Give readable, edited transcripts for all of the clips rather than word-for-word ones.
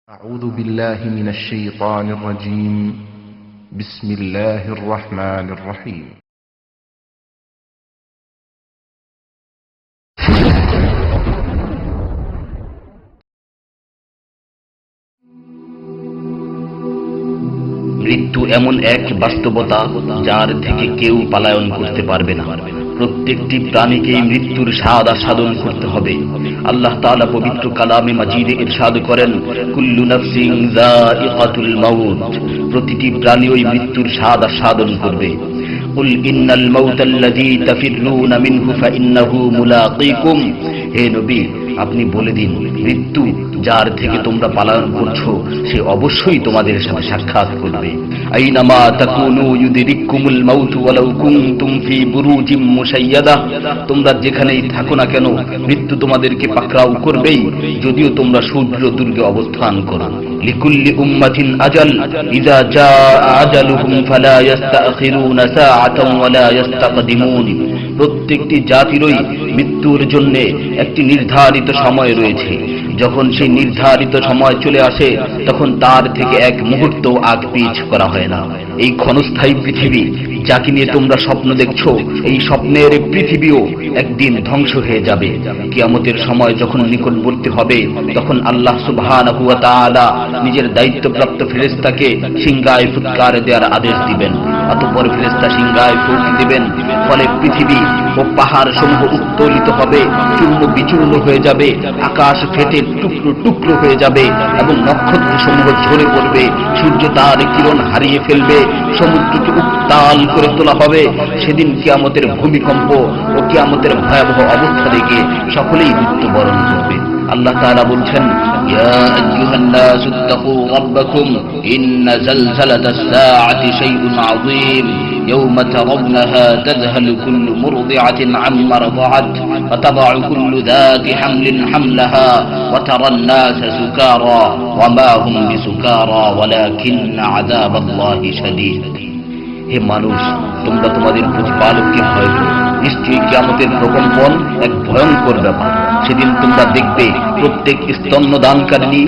أعوذ بالله من الشيطان الرجيم. بسم الله الرحمن الرحيم. মৃত্যু এমন এক বাস্তবতা যার থেকে কেউ পলায়ন করতে পারবে না। প্রত্যেকটি প্রাণীকেই মৃত্যুর স্বাদ আস্বাদন করতে হবে। আল্লাহ তাআলা পবিত্র কালামে মাজিদে ইরশাদ করেন, কুল্লু নাফসিন যায়িকাতুল মাউত, প্রতিটি প্রাণী ওই মৃত্যুর স্বাদ আস্বাদন করবে। কুল ইন্নাল মাউতাল্লাযী তাফিররুনা মিনহু ফাইন্নাহু মুলাকীকুম, হে নবী আপনি বলে দিন, মৃত্যু যার থেকে তোমরা পলায়ন করছো সে অবশ্যই তোমাদের সাথে সাক্ষাৎ করবে। আইনামা তাকুনু ইউদরিকুমুল মাউত ওয়ালাউ কুনতুম ফি বুরুজিম মুশাইয়াদা, তোমরা যেখানেই থাকো না কেন মৃত্যু তোমাদেরকে পাকড়াও করবেই, যদিও তোমরা সুদৃঢ় দুর্গে অবস্থান করো। লিকুল্লি উম্মাতিন আজাল, ইযা জাআ আজালুহুম ফালা ইস্তাখিরুনা সাআতান ওয়ালা ইস্তাকদিমুন, প্রত্যেকটি জাতিরই মৃত্যুর জন্য একটি নির্ধারিত সময় রয়েছে। যখন সেই নির্ধারিত সময় চলে আসে তখন তার থেকে এক মুহূর্ত আগ পিছ করা হয় না। এই ক্ষণস্থায়ী পৃথিবী যাকে নিয়ে তোমরা স্বপ্ন দেখছো, এই স্বপ্নের পৃথিবীও একদিন ধ্বংস হয়ে যাবে। কিয়ামতের সময় যখন নিকটবর্তী হবে তখন আল্লাহ সুবহানাহু ওয়া তাআলা নিজের দায়িত্বপ্রাপ্ত ফেরেশতাকে সিংহায় ফুৎকার দেওয়ার আদেশ দিবেন। অতঃপর ফেরেশতা সিংহায় ফুঁক দিবেন, ফলে পৃথিবী ও পাহাড় সমূহ উত্তোলিত হবে, চূর্ণ বিচূর্ণ হয়ে যাবে, আকাশ ফেটে টুকরো টুকরো হয়ে যাবে এবং নক্ষত্র সমূহ ঝরে পড়বে, সূর্য তার কিরণ হারিয়ে ফেলবে, সমুদ্রকে উত্তাল করে তোলা হবে। সেদিন কিয়ামতের ভূমিকম্প ও কিয়ামতের ভয়াবহ অবস্থা দেখে সকলেই মৃত্যুবরণ করবে। আল্লাহ তাআলা বলছেন, ইয়া আইয়ুহান নাসু ইত্তাকু রাব্বাকুম ইন্না যালযালাতাস সাআতি শাইউন আযীম ইয়াওমা তারাউনাহা তাযহালু কুল্লু মুরদি'াতিন আম্মা রাদা'at ওয়া তাদ'উ কুল্লু যাতি হামলিন হামলাহা ওয়া তারান নাসা সুকারা ওয়া মা হুম বিসুকারা ওয়ালাকিন্না আযাবাল্লাহি শাদীদ। হে মানুষ, তোমরা তোমাদের প্রতিপালককে ভয় করো, নিশ্চয়ই কিয়ামতের প্রকম্পন এক ভয়ঙ্কর ব্যাপার। সেদিন তোমরা দেখবে প্রত্যেক স্তন্যদানকারিণী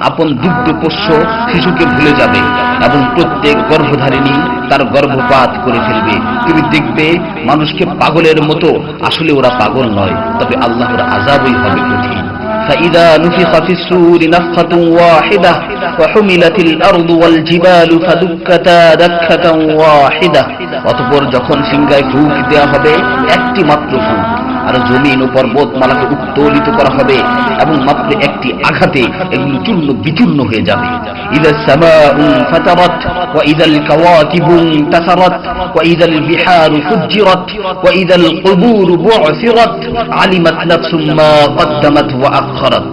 আপন দুগ্ধপোষ্য শিশুকে ভুলে যাবে এবং প্রত্যেক গর্ভধারিণী তার গর্ভপাত করে ফেলবে। তুমি দেখবে মানুষকে পাগলের মতো, আসলে ওরা পাগল নয়, তবে আল্লাহর আযাবই হবে কঠিন। فإذا نفخ في الصور نفخة واحدة وحملت الأرض والجبال فدكتا دكة واحدة, অতঃপর যখন সিংহায় ফুঁক দেওয়া হবে একটি মাত্র ফুঁক, আর জমিন ও পর্বতমালাকে উত্তোলিত করা হবে এবং মাত্র একটি আঘাতে এগুলো চূর্ণ বিচূর্ণ হয়ে যাবে। ইযা সামাউ ফাতারাত ওয়া ইযাল কাওয়াকিবু ইনতাসারাত ওয়া ইযাল বিহারু ফুজ্জিরাত ওয়া ইযাল কুবুরু বু'সিরাত আলিমাত নাফসুম মা কদ্দামাত ওয়া আখখারাত,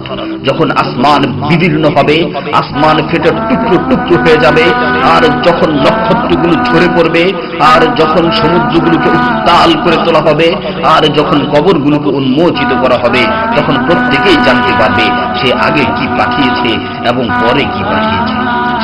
যখন আসমান বিদীর্ণ হবে, আসমান ফেটে টুকরো টুকরো হয়ে যাবে, আর যখন নক্ষত্রগুলো ঝরে পড়বে, আর যখন সমুদ্রগুলোকে উত্তাল করে তোলা হবে, আর যখন কবরগুলোকে উন্মোচিত করা হবে, তখন প্রত্যেকেই জানতে পারবে সে আগে কি পাঠিয়েছে এবং পরে কি পাঠিয়েছে।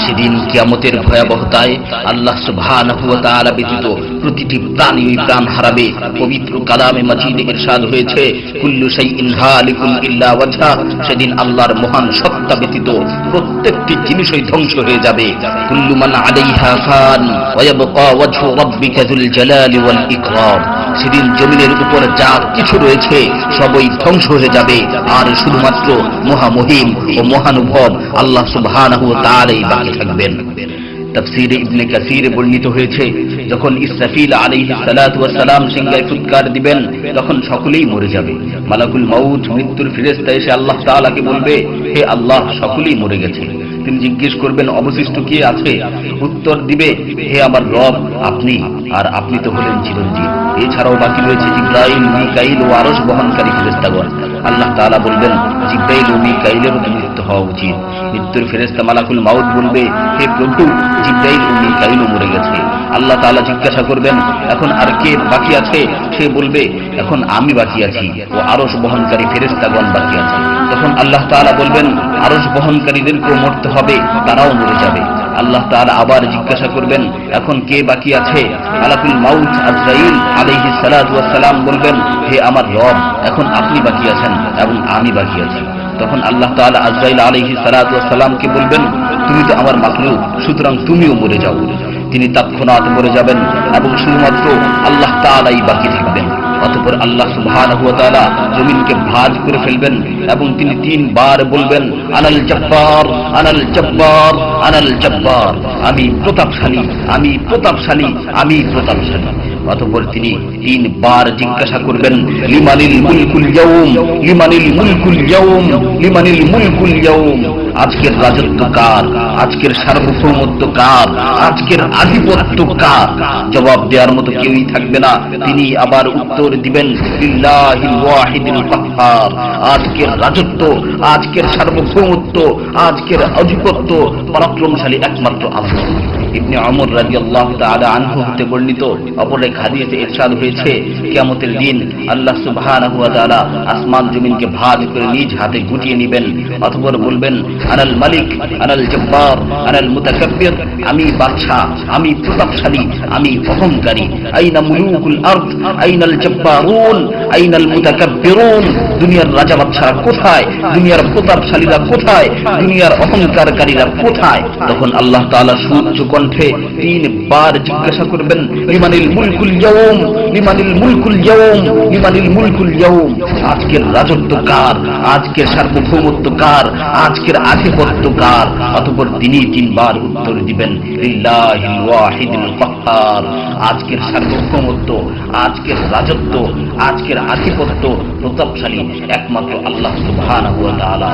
সেদিন কিয়ামতের ভয়াবহতায় আল্লাহ সুবহানাহু ওয়া তাআলা ব্যতীত প্রতিটি প্রাণী প্রাণ হারাবে। পবিত্র কালামে মাজিদে ইরশাদ হয়েছে, কুল্লু শাইইন হালিকুন ইল্লা ওয়াজহা, সেদিন আল্লাহর মহান সত্তা ব্যতীত প্রত্যেকটি জিনিসই ধ্বংস হয়ে যাবে। কুল্লু মান আলাইহা ফান ওয়া ইয়াবকা ওয়াজহু রাব্বিকা যুল জালালি ওয়াল ইকরাম, সেদিন জমিনের উপর যা কিছু রয়েছে সবই ধ্বংস হয়ে যাবে, আর শুধুমাত্র মহামহিম ও মহানুভব আল্লাহ সুবহানাহু ওয়া তাআলাই বাকি থাকবেন। তাফসীরে ইবনে কাসীরে বর্ণিত হয়েছে, যখন ইসরাফিল আলাইহিস সালাতু ওয়াস সালাম সিংহায় ফুৎকার দিবেন তখন সকলেই মরে যাবে। মালাকুল মাউত মৃত্যুর ফেরেশতা এসে আল্লাহ তাআলাকে বলবে, হে আল্লাহ, সকলেই মরে গেছে। তিনি জিজ্ঞেস করবেন, অবশিষ্ট কে আছে? উত্তর দিবে, হে আমার রব, আপনি, আর আপনি তো হলেন চিরঞ্জীব। এছাড়াও বাকি রয়েছে জিবরাইল, মিকাইল ও আরশ বহনকারী ফেরেশতাগণ। আল্লাহ তাআলা বলবেন, জিবরাইল ও মিকাইলের মৃত্যু হওয়া উচিত। মৃত্যুর ফেরেশতা মালাকুল মাউত বলবে, হে প্রভু, জিবরাইল ও মিকাইলও মরে গেছে। আল্লাহ তাআলা জিজ্ঞাসা করবেন, এখন আর কে বাকি আছে? সে বলবে, এখন আমি বাকি আছি ও আরশ বহনকারী ফেরেশতাগণ বাকি আছে। তখন আল্লাহ তাআলা বলবেন, আরশ বহনকারীদেরকেও মরতে হবে, তারাও মরে যাবে। আল্লাহ তাআলা আবার জিজ্ঞাসা করবেন, এখন কে বাকি আছে? মালাকুল মাউত আজরাইল আলাইহিস সালাতু ওয়াস সালাম বলবেন, হে আমার রব, এখন আপনি বাকি আছেন এবং আমি বাকি আছি। তখন আল্লাহ তাআলা আজরাইল আলাইহিস সালাতু ওয়াস সালামকে বলবেন, তুমি তো আমার মাখলুক, সুতরাং তুমিও মরে যাও। তিনি তৎক্ষণাৎ মরে যাবেন এবং শুধুমাত্র আল্লাহ তাআলাই বাকি থাকবেন। অতঃপর আল্লাহ সুবহানাহু ওয়া তাআলা জমিনকে ভাঁজ করে ফেলবেন এবং তিনি 3 বার বলবেন, আনাল জব্বার, আনাল জব্বার, আনাল জব্বার, আমি প্রতাপশালী, আমি প্রতাপশালী, আমি প্রতাপশালী। অতঃপর তিনি 3 বার জিজ্ঞাসা করবেন, লিমানিল মুলকুল ইয়াউম, লিমানিল মুলকুল ইয়াউম, লিমানিল মুলকুল ইয়াউম, আজকের রাজত্ব কার, আজকের সার্বভৌমত্ব কার, আজকের আধিপত্য কার? জবাব দেওয়ার মতো কেউই থাকবে না। তিনি আবার উত্তর দিবেন, লিল্লাহিল ওয়াহিদিল কাহ্হার, আজকের রাজত্ব, আজকের সার্বভৌমত্ব, আজকের আধিপত্য পরাক্রমশালী একমাত্র আল্লাহ। ইবনে ওমর রাদিয়াল্লাহু তাআলা আনহু হতে বর্ণিত অপর এক হাদিসে ইরশাদ হয়েছে, কিয়ামতের দিন আল্লাহ সুবহানাহু ওয়া তাআলা আসমান জমিনকে ভাঁজ করে নিজ হাতে গুটিয়ে নেবেন। অতঃপর বলবেন, আনাল মালিক, আনাল জব্বার, আনাল মুতাকাব্বির, আমি বাদশা, আমি প্রতাপশালী, আমি অহংকারী। আইনা মুলুকুল আরদ, আইনাল জব্বারুন, আইনাল মুতাকাব্বিরুন, দুনিয়ার রাজা বাদশারা কোথায়, দুনিয়ার প্রতাপশালীরা কোথায়, দুনিয়ার অহংকারকারীরা কোথায়? তখন আল্লাহ তাআলা সুউচ্চ কণ্ঠে 3 বার জিজ্ঞাসা করবেন, লিমানিল মুলকুল ইয়াউম, লিমানিল মুলকুল ইয়াউম, লিমানিল মুলকুল ইয়াউম, আজকের রাজত্ব কার, আজকের সার্বভৌমত্ব কার, আজকের আধিপত্য কার? অতঃপর তিনি 3 বার উত্তর দিবেন, লিল্লাহিল ওয়াহিদিল কাহ্হার, আজকের সার্বভৌমত্ব, আজকের রাজত্ব, আজকের আধিপত্য প্রতাপশালী একমাত্র আল্লাহ সুবহানাহু ওয়া তাআলা।